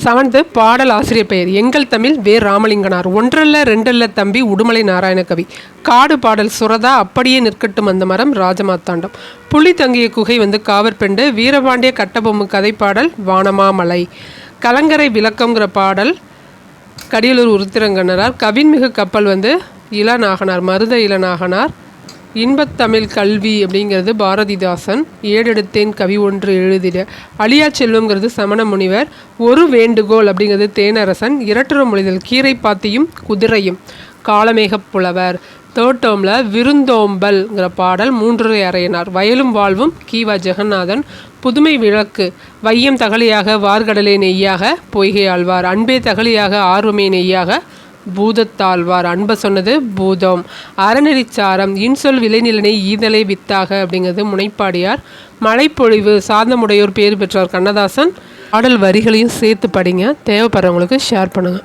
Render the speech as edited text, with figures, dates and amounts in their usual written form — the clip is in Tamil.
செவன்த்து பாடல் ஆசிரியர் பெயர் எங்கள் தமிழ் வே ராமலிங்கனார். ஒன்றல்ல ரெண்டல்ல தம்பி உடுமலை நாராயணகவி. காடு பாடல் சுரதா அப்படியே நிற்கட்டும் அந்த மரம் ராஜமாத்தாண்டம். புலி தங்கிய குகை காவற்பெண்டு. வீரபாண்டிய கட்டபொம்மு கதைப்பாடல் வானமாமலை. கலங்கரை விளக்கங்கிற பாடல் கடியலூர் உருத்திரங்கண்ணரார். கவின்மிகு கப்பல் இளநாகனார், மருத இளநாகனார். இன்பத்தமிழ் கல்வி அப்படிங்கிறது பாரதிதாசன். ஏடெடுத்தேன் கவி ஒன்று எழுதிட. அழியா செல்வங்கிறது சமண முனிவர். ஒரு வேண்டுகோள் அப்படிங்கிறது தேனரசன். இரட்டுற மொழிதல் கீரை பாத்தியும் குதிரையும் காலமேகப் புலவர். தேர்ட் டேர்மில் விருந்தோம்பல்ங்கிற பாடல் மூன்றுரை அறையனார். வயலும் வாழ்வும் கீவா ஜெகநாதன். புதுமை விளக்கு வையம் தகலியாக வார்கடலே நெய்யாக பொய்கை ஆழ்வார். அன்பே தகலியாக ஆர்வமே நெய்யாக பூதத்தாழ்வார். அன்பை சொன்னது பூதம். அறநெறிச்சாரம் இன்சொல் விளைநிலனை ஈதலை வித்தாக அப்படிங்கிறது முனைப்பாடியார். மழைப்பொழிவு சாந்தமுடையோர் பேர் பெற்றோர் கண்ணதாசன். பாடல் வரிகளையும் சேர்த்து படிங்க. தேவைப்படுறவங்களுக்கு ஷேர் பண்ணுங்கள்.